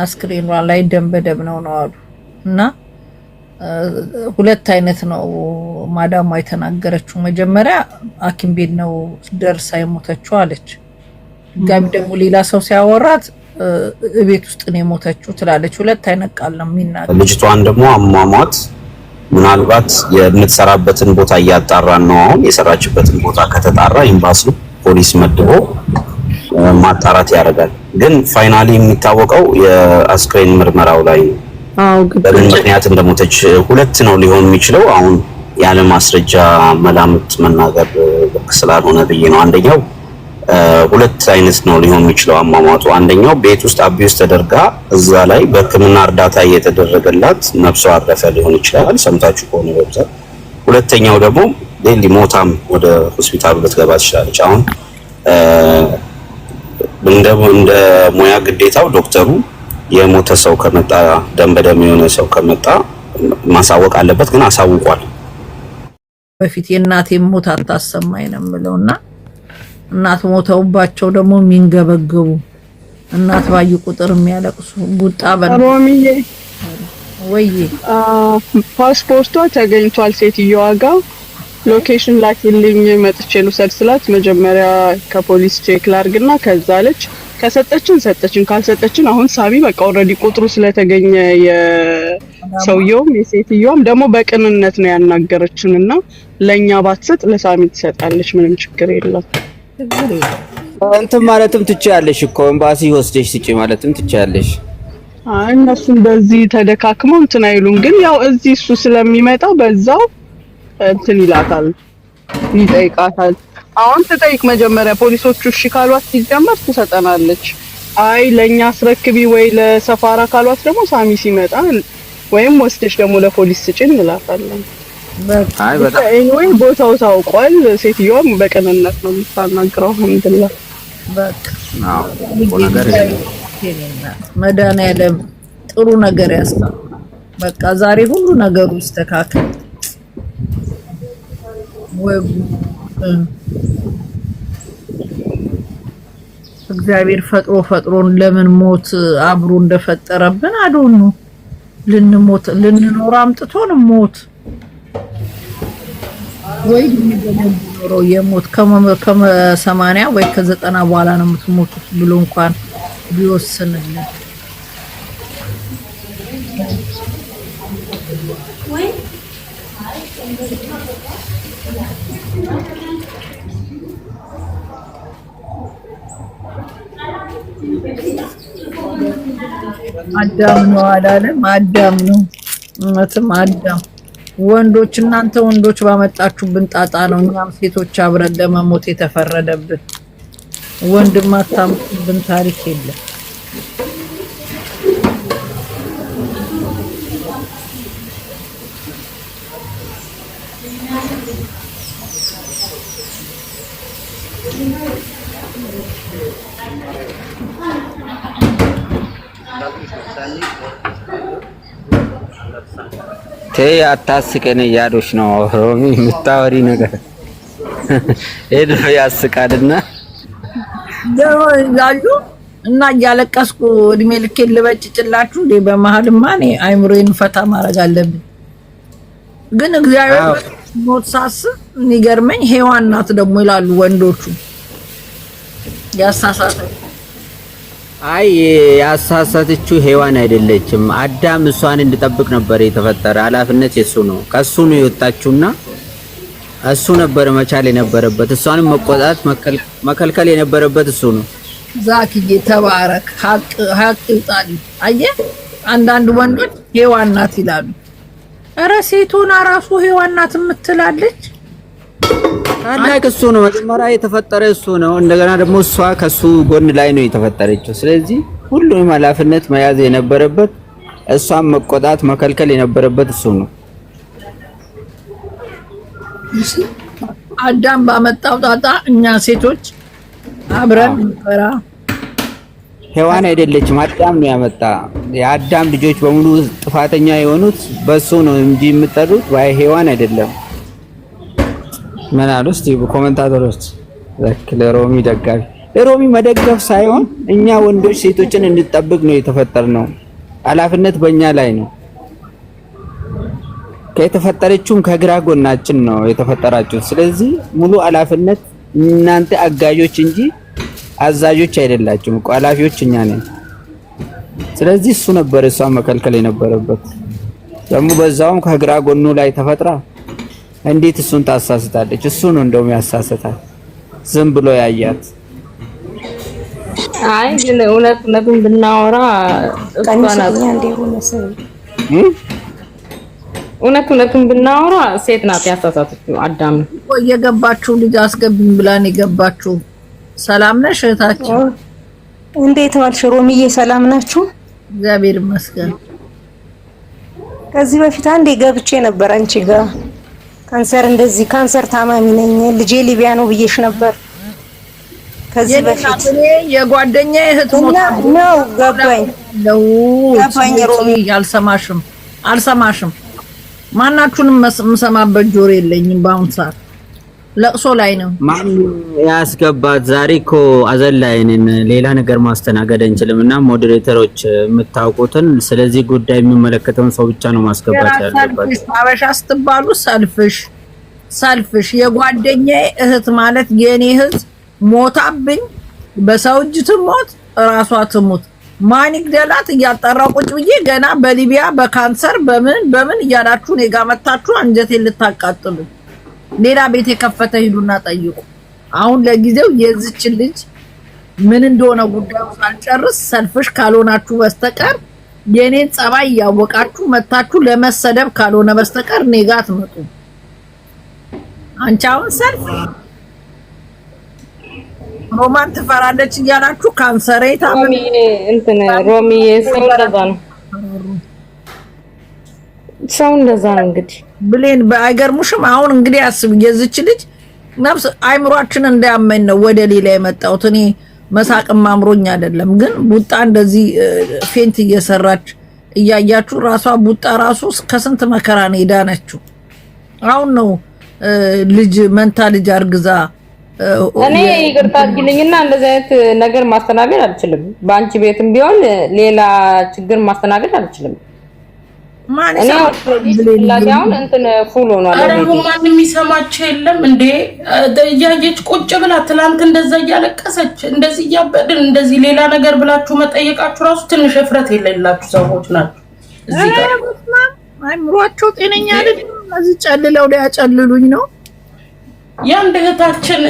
አስክሬኗ ላይ ደም በደም ነው አሉ እና ሁለት አይነት ነው ማዳሟ የተናገረችው። መጀመሪያ ሐኪም ቤት ነው ደርሳ የሞተችው አለች። ጋም ደግሞ ሌላ ሰው ሲያወራት ቤት ውስጥ ነው የሞተችው ትላለች። ሁለት አይነት ቃል ነው የሚናገረው። ልጅቷን ደግሞ አሟሟት ምናልባት የምትሰራበትን ቦታ እያጣራን ነው። አሁን የሰራችበትን ቦታ ከተጣራ ኤምባሲ ፖሊስ መድቦ ማጣራት ያደርጋል። ግን ፋይናሊ የሚታወቀው የአስክሬን ምርመራው ላይ በምን ምክንያት እንደሞተች ሁለት ነው ሊሆን የሚችለው። አሁን ያለ ማስረጃ መላምት መናገር ልክ ስላልሆነ ብዬ ነው። አንደኛው ሁለት አይነት ነው ሊሆን የሚችለው አሟሟቱ። አንደኛው ቤት ውስጥ አቢውስ ተደርጋ እዛ ላይ በሕክምና እርዳታ እየተደረገላት ነፍሷ አረፈ ሊሆን ይችላል፣ ሰምታችሁ ከሆነ በብዛት። ሁለተኛው ደግሞ ዴሊ ሞታም ወደ ሆስፒታል ልትገባ ትችላለች። አሁን እንደ ሙያ ግዴታው ዶክተሩ የሞተ ሰው ከመጣ ደም በደም የሆነ ሰው ከመጣ ማሳወቅ አለበት። ግን አሳውቋል። በፊት የእናቴ ሞት አታሰማኝ ነው የምለውና እናት ሞተውባቸው ደግሞ የሚንገበገቡ እናት ባዩ ቁጥር የሚያለቅሱ ጉጣ በሮሚዬ ወይ ፓስፖርቷ ተገኝቷል ሴትዮዋ ጋር ሎኬሽን ላኪልኝ መጥቼ ልውሰድ ስላት መጀመሪያ ከፖሊስ ቼክ ላርግና ከዛ አለች። ከሰጠችን ካልሰጠችን አሁን ሳቢ በቃ ኦሬዲ ቁጥሩ ስለተገኘ የሰውየውም የሴትዮዋም ደግሞ በቅንነት ነው ያናገረችንና ለኛ ባትሰጥ ለሳሚ ትሰጣለች። ምንም ችግር የለም። እንትን ማለትም ትችያለሽ እኮ ኤምባሲ ወስደሽ ስጪ ማለትም ትችያለሽ። እነሱም በዚህ ተደካክመው እንትን አይሉም። ግን ያው እዚህ እሱ ስለሚመጣ በዛው እንትን ይላታል፣ ይጠይቃታል። አሁን ትጠይቅ መጀመሪያ ፖሊሶቹ እሺ ካሏት ሲጀመር ትሰጠናለች። አይ ለኛ አስረክቢ ወይ ለሰፋራ ካሏት ደግሞ ሳሚ ሲመጣ ወይም ወስደሽ ደግሞ ለፖሊስ ስጪን እንላታለን። አይ በጣም ወይ ቦታው ታውቋል። ሴትዮዋም በቅንነት ነው የምታናግረው። አልሐምዱሊላህ በቃ አዎ ነገር መድኃኒዓለም ጥሩ ነገር ያስታ። በቃ ዛሬ ሁሉ ነገሩ ይስተካከል። እግዚአብሔር ፈጥሮን ለምን ሞት አብሮ እንደፈጠረብን አዶኑ ልንሞት ልንኖር አምጥቶን ሞት ወይ ኖሮ የሞት ከ80 ወይ ከ90 በኋላ ነው የምትሞቱት ብሎ እንኳን ቢወስንልን አዳም ነው አላለም። አዳም ነው እውነትም አዳም። ወንዶች እናንተ ወንዶች ባመጣችሁብን ጣጣ ነው እኛም ሴቶች አብረን ለመሞት የተፈረደብን። ወንድም አታምጡብን ታሪክ የለም። ተይ አታስቀን እያሉሽ ነው ሮሚ የምታወሪ ነገር ሄዶ ያስቃልና ደው ያሉ እና እያለቀስኩ እድሜ ልኬን ልበጭጭላችሁ እንዴ? በመሀልማ እኔ አይምሮዬን ፈታ ማድረግ አለብኝ። ግን እግዚአብሔር ሞት ሳስብ የሚገርመኝ ሔዋን ናት ደግሞ ይላሉ ወንዶቹ። ያሳሳተው አይ ያሳሳተችው ሔዋን አይደለችም። አዳም እሷን እንድጠብቅ ነበር የተፈጠረ። ኃላፊነት የሱ ነው። ከሱ ነው የወጣችውና እሱ ነበር መቻል የነበረበት። እሷንም መቆጣት መከልከል የነበረበት እሱ ነው። ዛኪዬ ተባረክ። ሀቅ ይውጣል። አየህ አንዳንድ ወንዶች ሔዋን ናት ይላሉ። ኧረ ሴቶና ራሱ ሔዋን ናት የምትላለች። ታላቅ እሱ ነው መጀመሪያ የተፈጠረ እሱ ነው። እንደገና ደግሞ እሷ ከሱ ጎን ላይ ነው የተፈጠረችው። ስለዚህ ሁሉንም ኃላፊነት መያዝ የነበረበት እሷን መቆጣት መከልከል የነበረበት እሱ ነው። አዳም ባመጣው ጣጣ እኛ ሴቶች አብረን እንፈራ። ሔዋን አይደለችም አዳም ነው ያመጣ። የአዳም ልጆች በሙሉ ጥፋተኛ የሆኑት በሱ ነው እንጂ የምትጠሩት ሔዋን አይደለም። ምን አሉ እስቲ ኮሜንታተሮች ለሮሚ ደጋፊ ሮሚ መደገፍ ሳይሆን እኛ ወንዶች ሴቶችን እንድጠብቅ ነው የተፈጠርነው። ኃላፊነት በእኛ ላይ ነው። ከተፈጠረችውም ከግራ ጎናችን ነው የተፈጠራችሁት። ስለዚህ ሙሉ ኃላፊነት እናንተ አጋዦች እንጂ አዛዦች አይደላችሁም። ኃላፊዎች እኛ ነን። ስለዚህ እሱ ነበር እሷን መከልከል የነበረበት። ደግሞ በዛውም ከግራ ጎኑ ላይ ተፈጥራ እንዴት እሱን ታሳስታለች? እሱ ነው እንደውም ያሳስታል፣ ዝም ብሎ ያያት። አይ ግን እውነቱን ብናወራ እውነቱን ብናወራ ሴት ናት ያሳሳተችው አዳም ነው። የገባችሁ ልጅ አስገቢኝ ብላን የገባችሁ። ሰላም ነሽ እህታችን? እንዴት ዋልሽ ሮሚዬ? ሰላም ናችሁ? እግዚአብሔር ይመስገን። ከዚህ በፊት አንዴ ገብቼ ነበር አንቺ ጋር እንደዚህ ካንሰር ታማሚ ነኝ ልጄ ሊቢያ ነው ብዬሽ ነበር። ከዚህ በፊት የጓደኛዬ እህት ነው ገባኝ ሮሚ። አልሰማሽም። ማናችሁንም የምሰማበት ጆሮ የለኝም። በአሁን ሰዓት ለቅሶ ላይ ነው። ማን ያስገባት? ዛሬ እኮ አዘን ላይ ነን። ሌላ ነገር ማስተናገድ አንችልም እና ሞዴሬተሮች የምታውቁትን ስለዚህ ጉዳይ የሚመለከተውን ሰው ብቻ ነው ማስገባት ያለባችሁ። አበሻ ስትባሉ ሰልፍሽ የጓደኛዬ እህት ማለት የኔ እህት ሞታብኝ በሰው እጅ ትሞት እራሷ ትሙት ማን ይግደላት እያጣራው ቁጭ ብዬ ገና በሊቢያ በካንሰር በምን እያላችሁ እኔ ጋር መታችሁ አንጀቴን ልታቃጥሉ። ሌላ ቤት የከፈተ ሂዱና ጠይቁ። አሁን ለጊዜው የዚች ልጅ ምን እንደሆነ ጉዳዩ ሳልጨርስ ሰልፍሽ ካልሆናችሁ በስተቀር የኔን ጸባይ ያወቃችሁ መታችሁ ለመሰደብ ካልሆነ በስተቀር እኔ ጋር አትመጡ። አንቺ አሁን ሰልፍ ሮማን ትፈራለች እያላችሁ ካንሰር ሮሚ እንትን ሮሚዬ ሰው እንደዛ ነው እንግዲህ ብሌን አይገርሙሽም? አሁን እንግዲህ አስብ የዚች ልጅ ነፍስ አይምሯችን እንዳያመኝ ነው ወደ ሌላ የመጣሁት። እኔ መሳቅም አምሮኝ አይደለም፣ ግን ቡጣ እንደዚህ ፌንት እየሰራች እያያችሁ ራሷ ቡጣ ራሱ ከስንት መከራ ነው የዳነችው። አሁን ነው ልጅ መንታ ልጅ አርግዛ። እኔ ይቅርታ አድርጊልኝና እንደዚህ አይነት ነገር ማስተናገድ አልችልም። በአንቺ ቤትም ቢሆን ሌላ ችግር ማስተናገድ አልችልም። እኔ አሁን እንትን ፉል ሆኗል። ማንም የሚሰማቸው የለም እንዴ? እያየች ቁጭ ብላ ትላንት እንደዛ እያለቀሰች እንደዚህ እያበድን እንደዚህ ሌላ ነገር ብላችሁ መጠየቃችሁ ራሱ ትንሽ እፍረት የሌላችሁ ሰዎች ናችሁ። እዚህ ጋር አይምሯቸው ጤነኛ አይደለም። እዚህ ጨልለው ላይ ያጨልሉኝ ነው። የአንድ እህታችን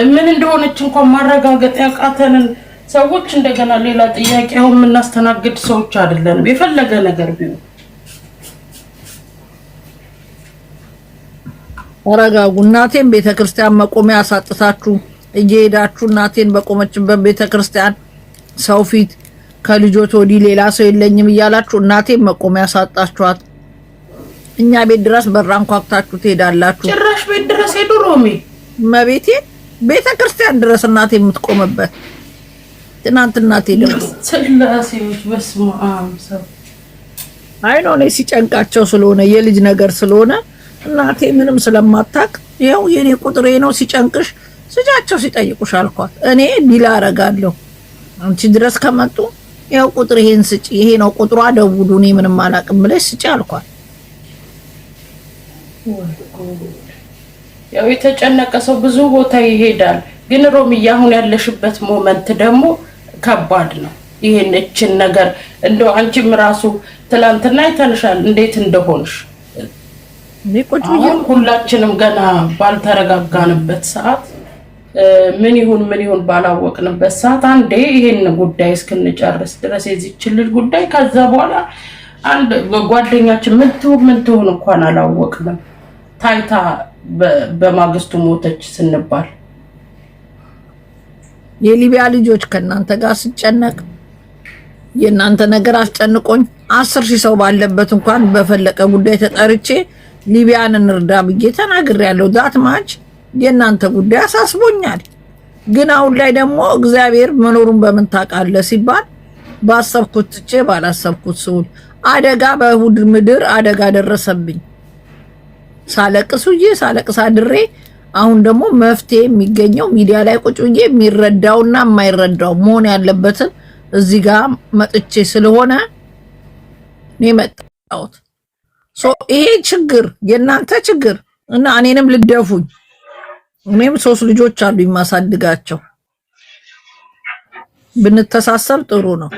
ምን እንደሆነች እንኳን ማረጋገጥ ያቃተንን ሰዎች እንደገና ሌላ ጥያቄ አሁን የምናስተናግድ ሰዎች አይደለንም። የፈለገ ነገር ቢሆን አረጋጉ። እናቴን ቤተክርስቲያን መቆሚያ አሳጥታችሁ እየሄዳችሁ እናቴን በቆመችበት ቤተክርስቲያን ሰው ፊት ከልጆት ወዲህ ሌላ ሰው የለኝም እያላችሁ እናቴን መቆሚያ አሳጣችኋት። እኛ ቤት ድረስ በራን ኳክታችሁ ትሄዳላችሁ። ጭራሽ ቤት ድረስ ሄዱ። ሮሚ መቤቴ ቤተክርስቲያን ድረስ እናቴ የምትቆምበት ትናንት እናቴ ድረስ ስላሴዎች በስመ አብ ሰው አይ ነው እኔ ሲጨንቃቸው ስለሆነ የልጅ ነገር ስለሆነ እናቴ ምንም ስለማታቅ ይሄው የኔ ቁጥሬ ነው ሲጨንቅሽ ስጃቸው ሲጠይቁሽ አልኳት። እኔ ዲላ አረጋለሁ አንቺ ድረስ ከመጡ ይሄው ቁጥር ይሄን ስጪ ይሄ ነው ቁጥሯ ደውሉ እኔ ምንም አላቅም ብለሽ ስጪ አልኳት። ያው የተጨነቀ ሰው ብዙ ቦታ ይሄዳል። ግን ሮሚያ አሁን ያለሽበት ሞመንት ደግሞ ከባድ ነው። ይሄን እችን ነገር እንደው አንቺም ራሱ ትላንትና አይተንሻል እንዴት እንደሆንሽ። አሁን ሁላችንም ገና ባልተረጋጋንበት ሰዓት ምን ይሁን ባላወቅንበት ሰዓት አንዴ ይሄን ጉዳይ እስክንጨርስ ድረስ የዚህችን ልጅ ጉዳይ ከዛ በኋላ አንድ ጓደኛችን ምን ትሆን እንኳን አላወቅንም። ታይታ በማግስቱ ሞተች ስንባል የሊቢያ ልጆች ከናንተ ጋር ሲጨነቅ የናንተ ነገር አስጨንቆኝ 10,000 ሰው ባለበት እንኳን በፈለቀ ጉዳይ ተጠርቼ ሊቢያን እንርዳ ብዬ ተናግሬያለሁ። ዳት ማች የናንተ ጉዳይ አሳስቦኛል። ግን አሁን ላይ ደግሞ እግዚአብሔር መኖሩን በምን ታውቃለህ ሲባል ባሰብኩት ትቼ ባላሰብኩት ስውል አደጋ በእሑድ ምድር አደጋ ደረሰብኝ። ሳለቅስ አድሬ አሁን ደግሞ መፍትሄ የሚገኘው ሚዲያ ላይ ቁጭ ብዬ የሚረዳውና የማይረዳው መሆን ያለበትን እዚህ ጋር መጥቼ ስለሆነ ነው የመጣሁት። ይሄ ችግር የእናንተ ችግር እና እኔንም ልደፉኝ። እኔም 3 ልጆች አሉ የማሳድጋቸው። ብንተሳሰብ ጥሩ ነው።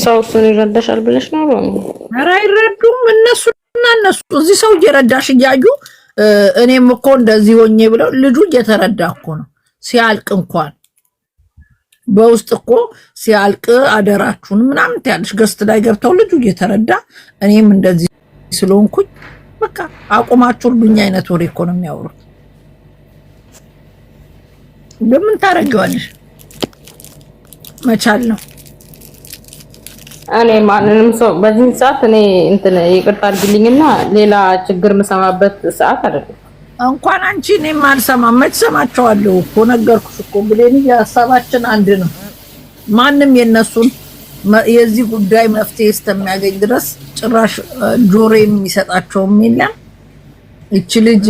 ሰው እሱን ይረዳሻል ብለሽ ነው? ኧረ አይረዱም። እነሱ እዚህ ሰው እየረዳሽ እያዩ እኔም እኮ እንደዚህ ሆኜ ብለው ልጁ እየተረዳ እኮ ነው ሲያልቅ እንኳን በውስጥ እኮ ሲያልቅ አደራችሁን ምናምን ታያለሽ። ገስት ላይ ገብተው ልጁ እየተረዳ እኔም እንደዚህ ስለሆንኩኝ በቃ አቁማችሁ እርዱኝ አይነት ወሬ እኮ ነው የሚያወሩት። በምን ታረጋዋለሽ? መቻል ነው። እኔ ማንንም ሰው በዚህ ሰዓት እኔ እንትን ይቅርታ አድርግልኝና ሌላ ችግር የምሰማበት ሰዓት አይደለም። እንኳን አንቺ እኔም አልሰማም። መች ሰማቸዋለሁ እኮ ነገርኩሽ እኮ ብሌን፣ የሀሳባችን አንድ ነው። ማንም የነሱን የዚህ ጉዳይ መፍትሄ እስከሚያገኝ ድረስ ጭራሽ ጆሮ የሚሰጣቸውም የለም። እቺ ልጅ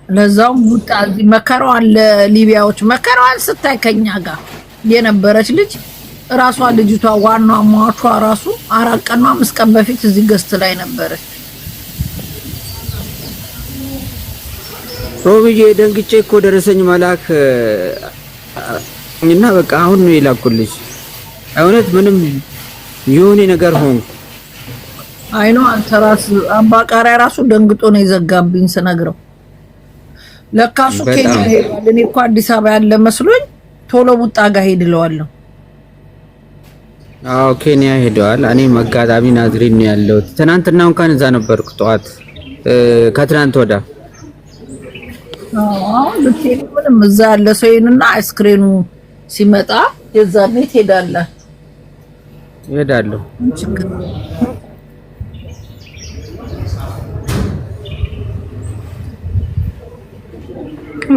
ለዛው ሙጣ እዚህ መከራዋን ለሊቢያዎች መከራዋን ስታይ ከኛ ጋር የነበረች ልጅ ራሷ ልጅቷ ዋናዋ ሟቿ ራሱ 4 ቀን 5 ቀን በፊት እዚህ ገስት ላይ ነበረች። ሮብዬ ደንግጬ እኮ ደረሰኝ መላክ እና በቃ አሁን ነው የላኩልሽ። እውነት ምንም የሆነ ነገር ሆንኩ። አይኖ አንተ ራስ አባቃሪያ ራሱ ደንግጦ ነው የዘጋብኝ ስነግረው። ለካሱ ኬንያ ሄዷል። እኔ እኮ አዲስ አበባ ያለ መስሎኝ ቶሎ ቡጣ ጋር ሄድለዋለሁ። አዎ ኬንያ ሄደዋል። እኔ መጋጣሚ ናዝሬት ነው ያለሁት። ትናንትና እንኳን እዛ ነበርኩ ጠዋት ከትናንት ወዳ አሁን ልትሄዱ ምንም እዛ ያለ ሰው ይሄንና አይስክሬኑ ሲመጣ የዛኔ ትሄዳለህ። እሄዳለሁ።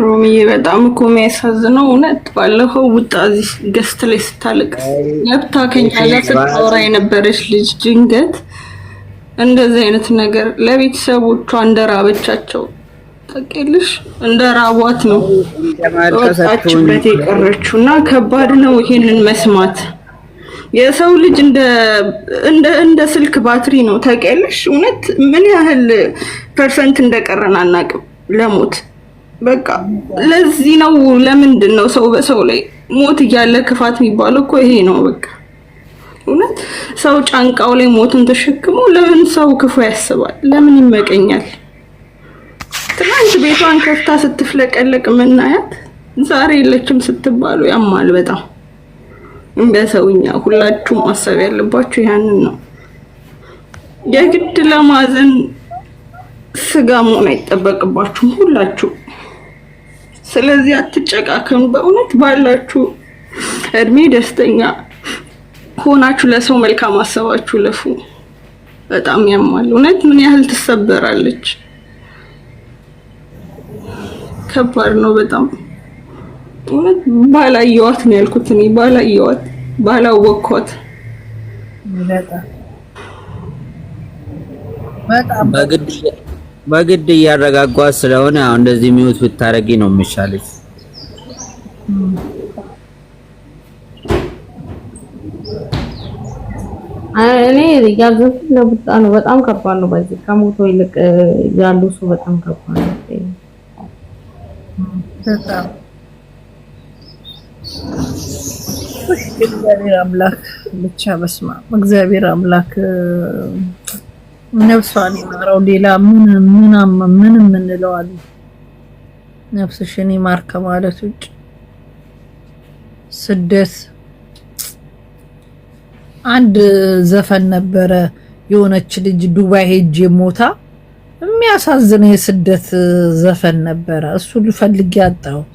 ሮሚዬ በጣም እኮ የሚያሳዝነው እውነት ባለፈው ውጣ እዚህ ገስት ላይ ስታለቅስ ገብታ ከኛ ጋር ስታወራ የነበረች ልጅ ድንገት እንደዚህ አይነት ነገር ለቤተሰቦቿ እንደራበቻቸው ታውቂያለሽ፣ እንደራቧት ነው ወጣችበት የቀረችው። እና ከባድ ነው ይሄንን መስማት። የሰው ልጅ እንደ ስልክ ባትሪ ነው ታውቂያለሽ። እውነት ምን ያህል ፐርሰንት እንደቀረን አናውቅም ለሞት። በቃ ለዚህ ነው ለምንድን ነው ሰው በሰው ላይ ሞት እያለ ክፋት የሚባለው እኮ ይሄ ነው። በቃ እውነት ሰው ጫንቃው ላይ ሞትን ተሸክሞ ለምን ሰው ክፉ ያስባል? ለምን ይመቀኛል? ትናንት ቤቷን ከፍታ ስትፍለቀለቅ ምናያት ዛሬ የለችም ስትባሉ ያማል በጣም። እንደ ሰውኛ ሁላችሁም ማሰብ ያለባችሁ ያንን ነው። የግድ ለማዘን ስጋ መሆን አይጠበቅባችሁም ሁላችሁ። ስለዚህ አትጨቃከኑ። በእውነት ባላችሁ እድሜ ደስተኛ ሆናችሁ ለሰው መልካም አሰባችሁ ለፉ። በጣም ያማል እውነት። ምን ያህል ትሰበራለች። ከባድ ነው በጣም እውነት። ባላየዋት ነው ያልኩት እኔ ባላየዋት ባላወቅኳት በጣም በግድ እያረጋጓት ስለሆነ አሁን እንደዚህ ሚውት ብታረጊ ነው የሚሻለሽ። እኔ ያዘንኩት ለቡጣ ነው። በጣም ከባድ ነው። በዚህ ከሞቶ ይልቅ ያሉ ሰው በጣም ከባድ ነው። በጣም እግዚአብሔር አምላክ ብቻ በስማ እግዚአብሔር አምላክ ነፍሷን ይማረው። ሌላ ምንም እንለዋለን? ነፍስሽን ይማር ከማለት ውጭ ስደት። አንድ ዘፈን ነበረ የሆነች ልጅ ዱባይ ሄጄ ሞታ፣ የሚያሳዝን የስደት ዘፈን ነበረ። እሱን ፈልጌ አጣሁት።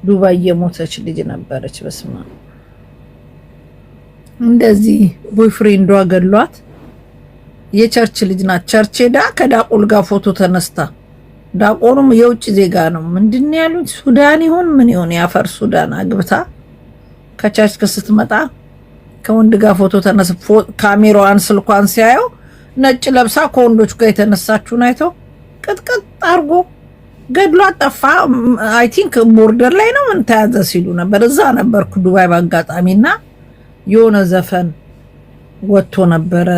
ዱባይ የሞተች ልጅ ነበረች። በስማ እንደዚህ ቦይፍሬንዷ ገሏት። የቸርች ልጅ ናት። ቸርች ሄዳ ከዳቆል ጋር ፎቶ ተነስታ፣ ዳቆኑም የውጭ ዜጋ ነው። ምንድን ያሉት ሱዳን ይሁን ምን ይሁን ያፈር ሱዳን አግብታ ከቸርች ስትመጣ ከወንድ ጋር ፎቶ ተነስ ካሜራዋን ስልኳን ሲያየው ነጭ ለብሳ ከወንዶች ጋር የተነሳችውን አይቶ ቅጥቅጥ አርጎ ገድሏ ጠፋ። አይ ቲንክ ቦርደር ላይ ነው ምን ተያዘ ሲሉ ነበር። እዛ ነበርኩ ዱባይ ባጋጣሚና የሆነ ዘፈን ወጥቶ ነበረ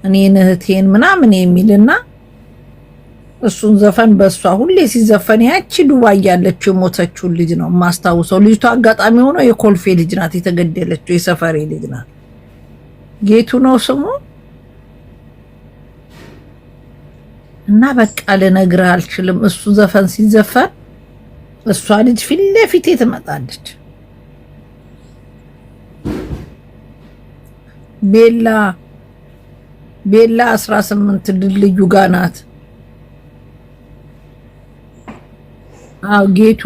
እኔን እህቴን ምናምን የሚልና እሱን ዘፈን በሷ ሁሌ ሲዘፈን ያቺ ዱባይ ያለችው የሞተችው ልጅ ነው ማስታውሰው። ልጅቷ አጋጣሚ ሆኖ የኮልፌ ልጅ ናት፣ የተገደለችው የሰፈሬ ልጅ ናት። ጌቱ ነው ስሙ። እና በቃ ልነግርህ አልችልም። እሱ ዘፈን ሲዘፈን እሷ ልጅ ፊት ለፊቴ ትመጣለች። ቤላ 18 ድልድዩ ጋር ናት። አው ጌቱ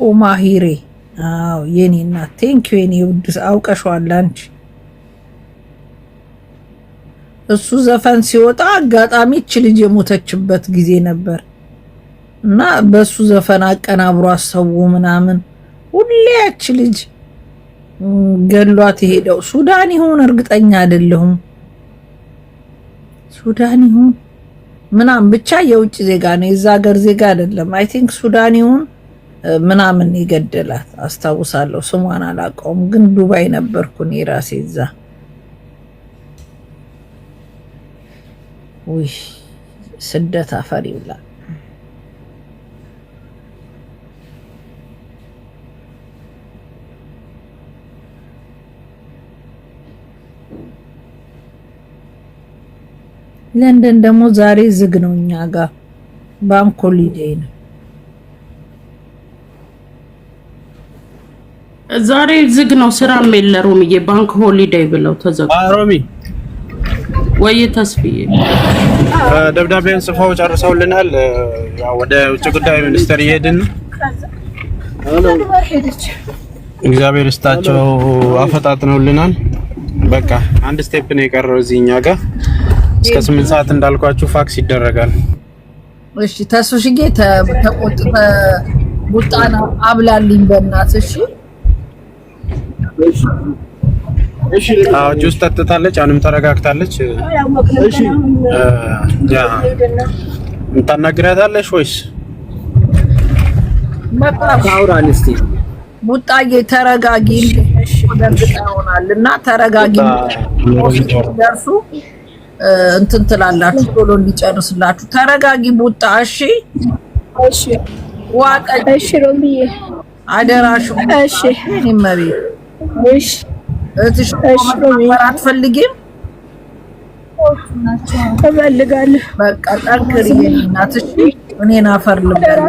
ኡማሂሬ አው የኔ እናት ቴንክ ዩ የኔ ውድ አውቀሽዋል አንቺ። እሱ ዘፈን ሲወጣ አጋጣሚ እቺ ልጅ የሞተችበት ጊዜ ነበር እና በሱ ዘፈን አቀናብሮ አሰው ምናምን ሁሌ ያቺ ልጅ ገሏት ሄደው ሱዳን ይሁን እርግጠኛ አይደለሁም። ሱዳን ይሁን ምናምን ብቻ የውጭ ዜጋ ነው፣ የዛ ሀገር ዜጋ አይደለም። አይ ቲንክ ሱዳን ይሁን ምናምን ይገደላት አስታውሳለሁ። ስሟን አላውቀውም ግን ዱባይ ነበርኩ እኔ ራሴ እዛ። ውይ ስደት አፈር ይብላ። ለንደን ደግሞ ዛሬ ዝግ ነው፣ እኛ ጋር ባንክ ሆሊዴይ ነው። ዛሬ ዝግ ነው፣ ስራም የለ ሮሚዬ። ባንክ ሆሊዴይ ብለው ተዘጉ። ሮሚ ወይ ተስፍዬ ደብዳቤውን ጽፈው ጨርሰውልናል። ያው ወደ ውጭ ጉዳይ ሚኒስቴር እየሄድን እግዚአብሔር ይስጣቸው አፈጣጥነውልናል። በቃ አንድ ስቴፕ ነው የቀረው እዚህኛ ጋር እስከ 8 ሰዓት እንዳልኳችሁ ፋክስ ይደረጋል። እሺ ተሱሽጌ ተቆጥተ ቡጣና አብላልኝ በእናትሽ። እሺ አዎ ጁስ ጠጥታለች፣ አሁንም ተረጋግታለች። እሺ ያ እንታናግራታለሽ ወይስ ታውራን? እስቲ ቡጣዬ ተረጋጊ። እሺ ወደርግጣ ይሆናልና ተረጋጊ። ደርሱ እንትን ትላላችሁ ቶሎ እንዲጨርስላችሁ። ተረጋጊ ቡጣ። እሺ እሺ ዋቀ። እሺ ሮምዬ አደራሽ። እሺ እኔ እሺ እትሽ አትፈልጊም? እፈልጋለሁ። በቃ ጠንክሪ እናትሽ። እኔን አፈር ልበል።